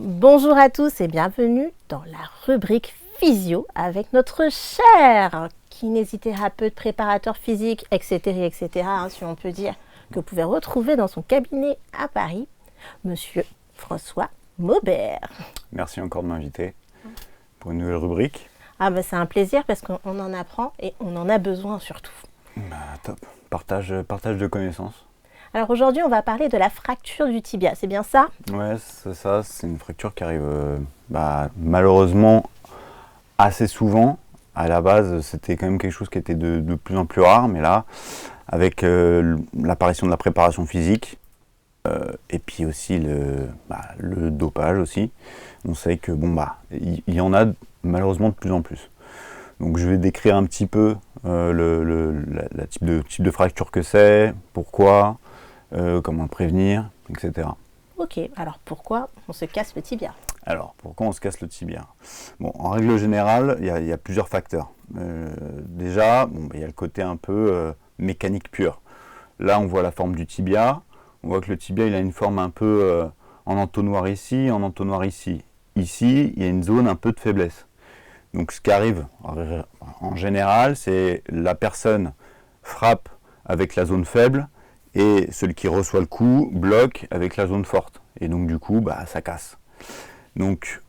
Bonjour à tous et bienvenue dans la rubrique physio avec notre cher kinésithérapeute, préparateur physique, etc., si on peut dire, que vous pouvez retrouver dans son cabinet à Paris, monsieur François Maubert. Merci encore de m'inviter pour une nouvelle rubrique. C'est un plaisir parce qu'on en apprend et on en a besoin surtout. Top, partage de connaissances. Alors aujourd'hui, on va parler de la fracture du tibia, c'est bien ça? Ouais, c'est ça, c'est une fracture qui arrive malheureusement assez souvent. À la base, c'était quand même quelque chose qui était de plus en plus rare, mais là, avec l'apparition de la préparation physique, et puis aussi le dopage aussi, on sait que il y en a malheureusement de plus en plus. Donc je vais décrire un petit peu la type de fracture que c'est, pourquoi, comment le prévenir, etc. Ok, alors pourquoi on se casse le tibia? Alors, pourquoi on se casse le tibia? Bon, en règle générale, il y a plusieurs facteurs. Déjà, il y a le côté un peu mécanique pure. Là, on voit la forme du tibia. On voit que le tibia, il a une forme un peu en entonnoir ici, en entonnoir ici. Ici, il y a une zone un peu de faiblesse. Donc, ce qui arrive en général, c'est la personne frappe avec la zone faible et celui qui reçoit le coup bloque avec la zone forte. Et donc, du coup, ça casse. Donc,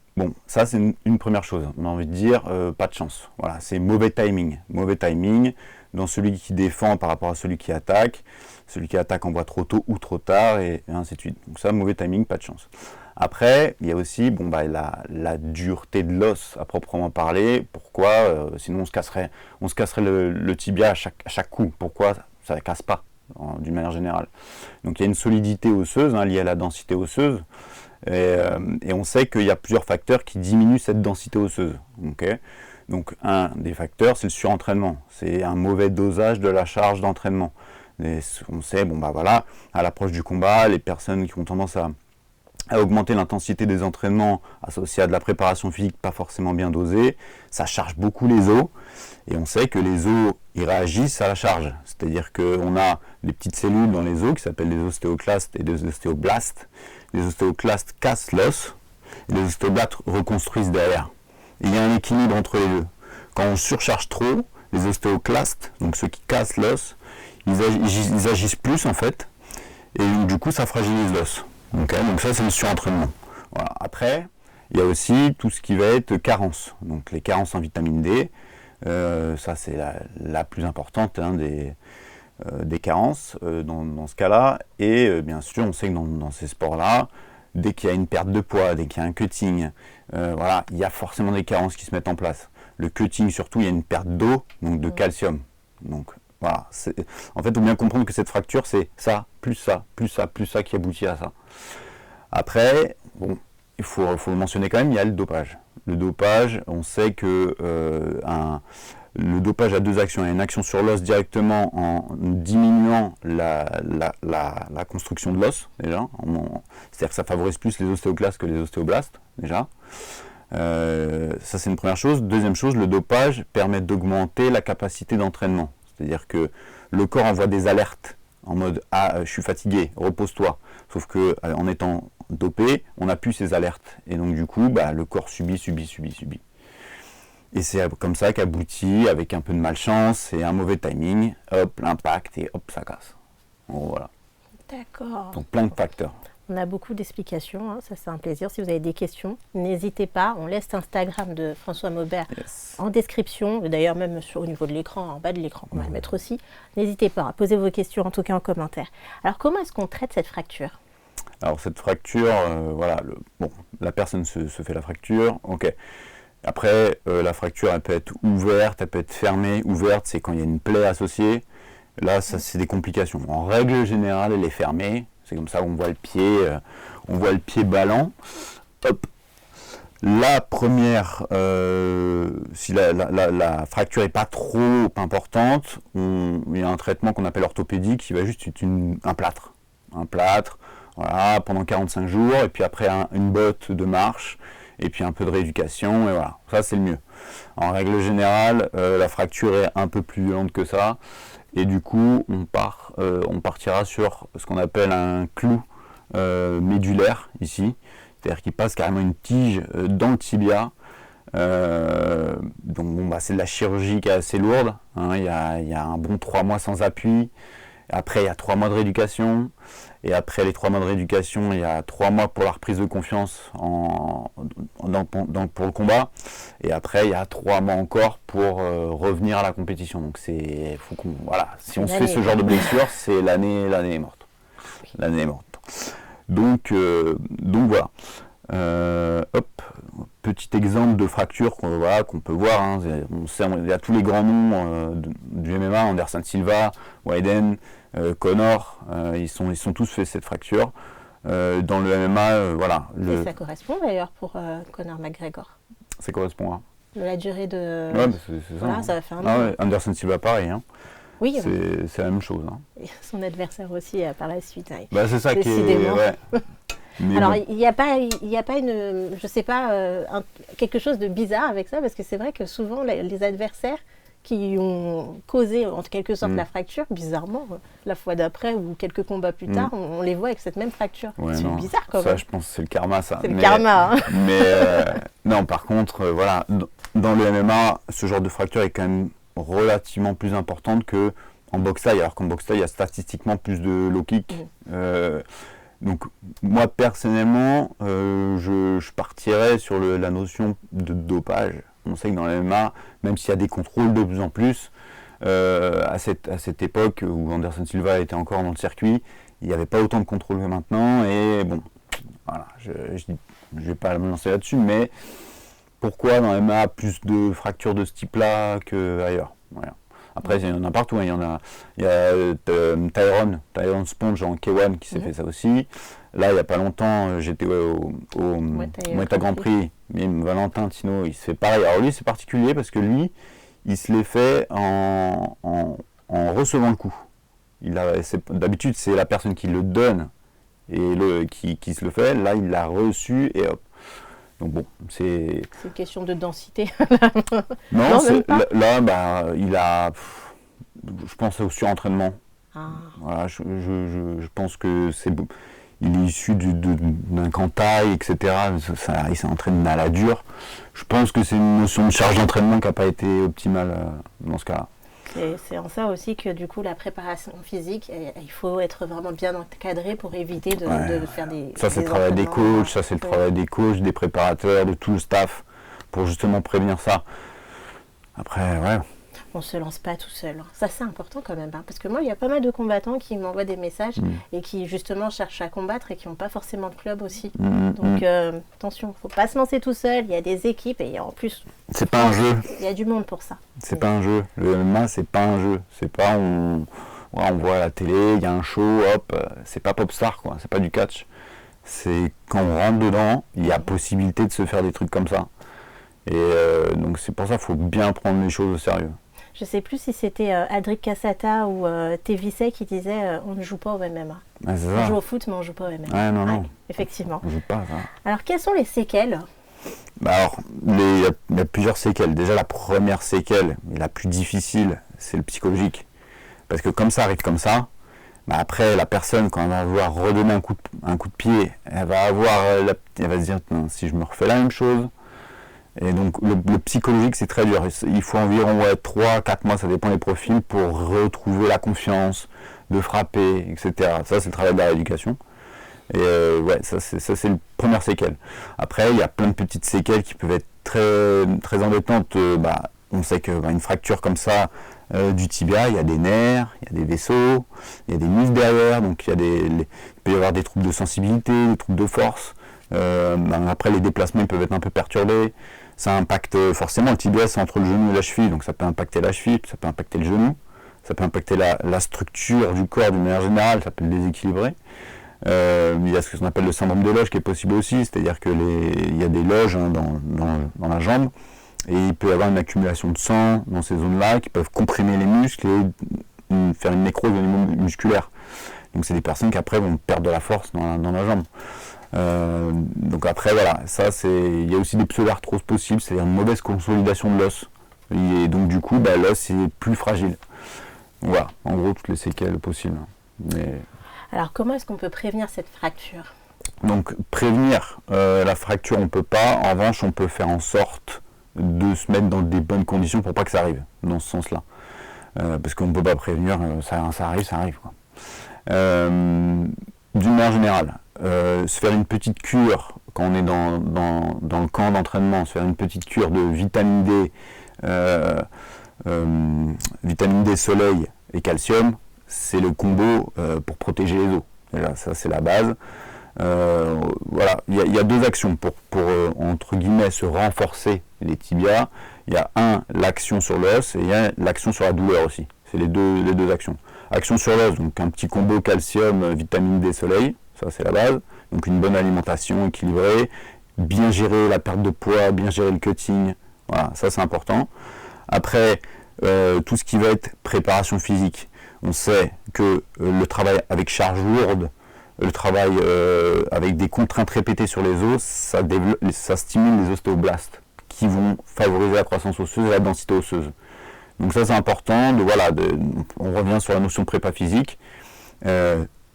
ça c'est une première chose. On a envie de dire, pas de chance. Voilà, c'est mauvais timing. Mauvais timing dans celui qui défend par rapport à celui qui attaque. Celui qui attaque envoie trop tôt ou trop tard, et ainsi de suite. Donc ça, mauvais timing, pas de chance. Après, il y a aussi la dureté de l'os à proprement parler. Pourquoi sinon on se casserait le tibia à chaque coup. Pourquoi ça ne casse pas d'une manière générale? Donc il y a une solidité osseuse liée à la densité osseuse. Et on sait qu'il y a plusieurs facteurs qui diminuent cette densité osseuse. Okay, donc un des facteurs, c'est le surentraînement. C'est un mauvais dosage de la charge d'entraînement. Et on sait, à l'approche du combat, les personnes qui ont tendance à augmenter l'intensité des entraînements associés à de la préparation physique pas forcément bien dosée, ça charge beaucoup les os. Et on sait que les os, ils réagissent à la charge. C'est-à-dire qu'on a des petites cellules dans les os qui s'appellent les ostéoclastes et les ostéoblastes. Les ostéoclastes cassent l'os et les ostéoblastes reconstruisent derrière. Et il y a un équilibre entre les deux. Quand on surcharge trop, les ostéoclastes, donc ceux qui cassent l'os, ils agissent plus en fait, et du coup ça fragilise l'os. Okay, donc ça c'est le surentraînement. Voilà. Après, il y a aussi tout ce qui va être carence. Donc les carences en vitamine D, ça c'est la plus importante des carences dans ce cas-là. Et bien sûr, on sait que dans ces sports-là, dès qu'il y a une perte de poids, dès qu'il y a un cutting, il y a forcément des carences qui se mettent en place. Le cutting surtout, il y a une perte d'eau, donc de calcium. Donc voilà, en fait, il faut bien comprendre que cette fracture, c'est ça, plus ça, plus ça, plus ça qui aboutit à ça. Après, il faut le mentionner quand même, il y a le dopage. Le dopage, on sait que le dopage a deux actions. Il y a une action sur l'os directement en diminuant la construction de l'os, déjà. C'est-à-dire que ça favorise plus les ostéoclastes que les ostéoblastes, déjà. Ça, c'est une première chose. Deuxième chose, le dopage permet d'augmenter la capacité d'entraînement. C'est-à-dire que le corps envoie des alertes en mode « Ah, je suis fatigué, repose-toi ». Sauf qu'en étant dopé, on n'a plus ces alertes. Et donc du coup, le corps subit. Et c'est comme ça qu'aboutit, avec un peu de malchance et un mauvais timing, hop, l'impact et hop, ça casse. Bon, voilà. D'accord. Donc plein de facteurs. On a beaucoup d'explications, ça c'est un plaisir. Si vous avez des questions, n'hésitez pas. On laisse Instagram de François Maubert en description, d'ailleurs même au niveau de l'écran, en bas de l'écran, on va le mettre aussi. N'hésitez pas à poser vos questions, en tout cas en commentaire. Alors comment est-ce qu'on traite cette fracture? Alors cette fracture, la personne se fait la fracture, ok. Après, la fracture, elle peut être ouverte, elle peut être fermée. Ouverte, c'est quand il y a une plaie associée. Là, ça, c'est des complications. En règle générale, elle est fermée. C'est comme ça qu'on voit le pied ballant. Hop. La première, si la fracture n'est pas trop importante, il y a un traitement qu'on appelle orthopédique qui va juste être un plâtre. Un plâtre, voilà, pendant 45 jours, et puis après une botte de marche, et puis un peu de rééducation, et voilà. Ça, c'est le mieux. En règle générale, la fracture est un peu plus violente que ça, et du coup, on partira sur ce qu'on appelle un clou médulaire, ici, c'est-à-dire qu'il passe carrément une tige dans le tibia. Donc bon, c'est de la chirurgie qui est assez lourde, hein. Il y a un bon 3 mois sans appui. Après, il y a 3 mois de rééducation. Et après les 3 mois de rééducation, il y a 3 mois pour la reprise de confiance pour le combat. Et après, il y a 3 mois encore pour revenir à la compétition. Donc si on se fait ce genre de blessure, c'est l'année est morte. L'année est morte. Donc voilà. Petit exemple de fracture qu'on peut voir, hein. Il y a tous les grands noms du MMA, Anderson Silva, Wyden, Conor, ils sont tous fait cette fracture. Dans le MMA, Et ça correspond d'ailleurs pour Conor McGregor. Ça correspond à la durée de... Ouais, c'est ça. Ça va faire un an. Ouais. Anderson Silva, pareil. Hein. Oui. C'est la même chose. Hein. Et son adversaire aussi par la suite. Hein. C'est ça qui est... Ouais. Alors, il n'y a pas une, je sais pas, quelque chose de bizarre avec ça, parce que c'est vrai que souvent, les adversaires qui ont causé, en quelque sorte, la fracture, bizarrement, la fois d'après ou quelques combats plus tard, on les voit avec cette même fracture. Ouais, c'est bizarre quand même. Ça, je pense que c'est le karma, ça. C'est le karma. Hein. Mais non, par contre, dans le MMA, ce genre de fracture est quand même relativement plus importante qu'en boxe taille, alors qu'en boxe taille, il y a statistiquement plus de low kick. Donc moi personnellement, je partirais sur la notion de dopage. On sait que dans le MMA, même s'il y a des contrôles de plus en plus, à cette époque où Anderson Silva était encore dans le circuit, il n'y avait pas autant de contrôles que maintenant. Et bon, voilà, je ne vais pas me lancer là-dessus, mais pourquoi dans le MMA plus de fractures de ce type-là qu'ailleurs? Voilà. Après, il y en a partout. Hein. Il y a Tyrone Sponge en K1 qui s'est fait ça aussi. Là, il n'y a pas longtemps, j'étais au Muay Thai Grand Prix. Mais Valentin Tino, il se fait pareil. Alors lui, c'est particulier parce que lui, il se l'est fait en recevant le coup. D'habitude, c'est la personne qui le donne et qui se le fait. Là, il l'a reçu et hop. Donc bon, c'est une question de densité. non, là, il a, je pense au surentraînement. Voilà, je pense que il est issu d'un camp thaï, etc. Il s'entraîne à la dure. Je pense que c'est une notion de charge d'entraînement qui n'a pas été optimale dans ce cas-là. C'est en ça aussi que du coup la préparation physique, il faut être vraiment bien encadré pour éviter de faire des... Ça c'est le travail des coachs, ça c'est le travail des coachs, des préparateurs, de tout le staff, pour justement prévenir ça. Après, on ne se lance pas tout seul. Ça c'est important quand même, hein, parce que moi il y a pas mal de combattants qui m'envoient des messages et qui justement cherchent à combattre et qui n'ont pas forcément de club aussi. Donc attention, il ne faut pas se lancer tout seul, il y a des équipes et en plus... C'est pas un jeu. Il y a du monde pour ça. C'est pas un jeu. Le MMA c'est pas un jeu. C'est pas on voit à la télé, il y a un show, hop, c'est pas Popstar quoi, c'est pas du catch. C'est quand on rentre dedans, il y a possibilité de se faire des trucs comme ça. Et donc c'est pour ça qu'il faut bien prendre les choses au sérieux. Je ne sais plus si c'était Adric Cassata ou Tevisse qui disait on ne joue pas au MMA. On joue au foot, mais on ne joue pas au MMA. Non. Effectivement. On joue pas, ça. Alors, quelles sont les séquelles? Alors, il y a plusieurs séquelles. Déjà, la première séquelle, et la plus difficile, c'est le psychologique. Parce que comme ça arrive comme ça, après, la personne, quand elle va vouloir redonner un coup de pied, elle va se dire, si je me refais la même chose. Et donc le psychologique c'est très dur, il faut environ 3-4 mois, ça dépend des profils, pour retrouver la confiance, de frapper, etc. Ça c'est le travail de la rééducation. Et ça c'est la première séquelle. Après il y a plein de petites séquelles qui peuvent être très, très embêtantes. On sait qu'une fracture comme ça du tibia, il y a des nerfs, il y a des vaisseaux, il y a des muscles derrière, donc il peut y avoir des troubles de sensibilité, des troubles de force. Après les déplacements ils peuvent être un peu perturbés. Ça impacte forcément, le tibia c'est entre le genou et la cheville, donc ça peut impacter la cheville, ça peut impacter le genou, ça peut impacter la structure du corps d'une manière générale, ça peut le déséquilibrer. Il y a ce qu'on appelle le syndrome de loge qui est possible aussi, c'est-à-dire qu'il y a des loges dans la jambe, et il peut y avoir une accumulation de sang dans ces zones-là qui peuvent comprimer les muscles et faire une nécrose au niveau musculaire. Donc c'est des personnes qui après vont perdre de la force dans la jambe. Donc après voilà, il y a aussi des pseudarthroses possibles, c'est-à-dire une mauvaise consolidation de l'os. Et donc du coup l'os est plus fragile. Voilà, en gros toutes les séquelles possibles. Alors comment est-ce qu'on peut prévenir cette fracture? Donc prévenir la fracture, on ne peut pas. En revanche, on peut faire en sorte de se mettre dans des bonnes conditions pour pas que ça arrive, dans ce sens-là. Parce qu'on ne peut pas prévenir, ça arrive, quoi. D'une manière générale, se faire une petite cure quand on est dans le camp d'entraînement, se faire une petite cure de vitamine D, soleil et calcium, c'est le combo pour protéger les os. Et là, ça, c'est la base. Voilà, il y a deux actions pour entre guillemets se renforcer les tibias. Il y a l'action sur l'os et il y a l'action sur la douleur aussi. C'est les deux actions. Action sur l'os, donc un petit combo calcium, vitamine D, soleil, ça c'est la base. Donc une bonne alimentation équilibrée, bien gérer la perte de poids, bien gérer le cutting, voilà, ça c'est important. Après, tout ce qui va être préparation physique, on sait que le travail avec charge lourde, le travail avec des contraintes répétées sur les os, ça stimule les ostéoblastes qui vont favoriser la croissance osseuse et la densité osseuse. Donc ça c'est important, on revient sur la notion de prépa physique,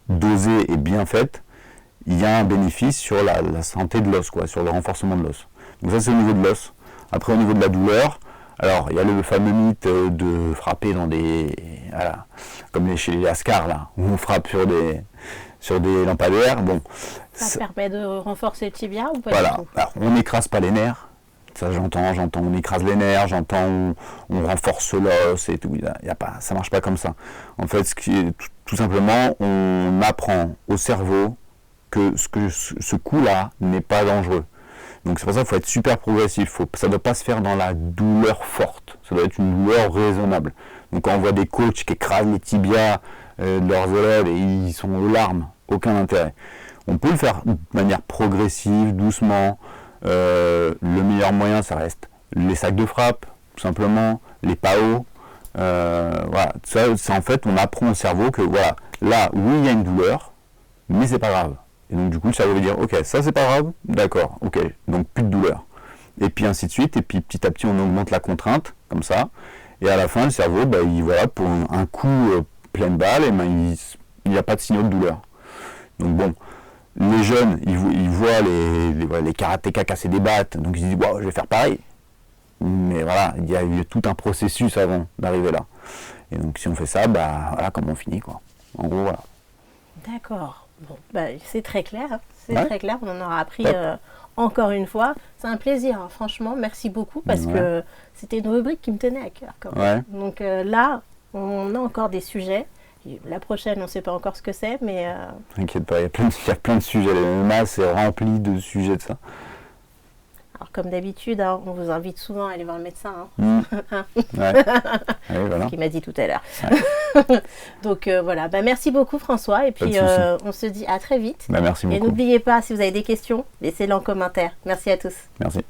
dosée et bien faite, il y a un bénéfice sur la santé de l'os, sur le renforcement de l'os. Donc ça c'est au niveau de l'os. Après au niveau de la douleur, alors il y a le fameux mythe de frapper dans comme chez les Lascars là, où on frappe sur des lampadaires. Bon, ça permet de renforcer le tibia ou pas voilà. Du tout? Alors, on n'écrase pas les nerfs. Ça j'entends, on écrase les nerfs, on renforce l'os et tout. Ça marche pas comme ça. En fait, tout simplement, on apprend au cerveau que ce coup-là n'est pas dangereux. Donc c'est pour ça qu'il faut être super progressif. Ça ne doit pas se faire dans la douleur forte. Ça doit être une douleur raisonnable. Donc quand on voit des coachs qui écrasent les tibias de leurs élèves et ils sont aux larmes, aucun intérêt. On peut le faire de manière progressive, doucement. Le meilleur moyen, ça reste les sacs de frappe, tout simplement, les PAO. Voilà, ça, en fait, on apprend au cerveau que voilà, là, oui, il y a une douleur, mais c'est pas grave. Et donc, du coup, le cerveau va dire, ok, ça c'est pas grave, d'accord, ok, donc plus de douleur. Et puis ainsi de suite, et puis petit à petit, on augmente la contrainte, comme ça. Et à la fin, le cerveau, pour un coup pleine balle, il n'y a pas de signaux de douleur. Donc bon. Les jeunes, ils voient les karatékas casser des battes, donc ils se disent wow, je vais faire pareil. Mais voilà, il y a eu tout un processus avant d'arriver là. Et donc si on fait ça, voilà comment on finit, quoi. En gros, voilà. D'accord. Bon, c'est très clair. Hein. C'est Ouais. très clair. On en aura appris encore une fois. C'est un plaisir, hein. Franchement. Merci beaucoup parce que c'était une rubrique qui me tenait à cœur. Quand même. Ouais. Donc là, on a encore des sujets. La prochaine, on ne sait pas encore ce que c'est, mais... T'inquiète pas, il y a plein de sujets. Le MMA, c'est rempli de sujets de ça. Alors, comme d'habitude, hein, on vous invite souvent à aller voir le médecin. Mmh. Ouais. Ouais, voilà. Qui m'a dit tout à l'heure. Ouais. Donc, voilà. Merci beaucoup, François. Et puis, on se dit à très vite. Merci beaucoup. Et n'oubliez pas, si vous avez des questions, laissez-les en commentaire. Merci à tous. Merci.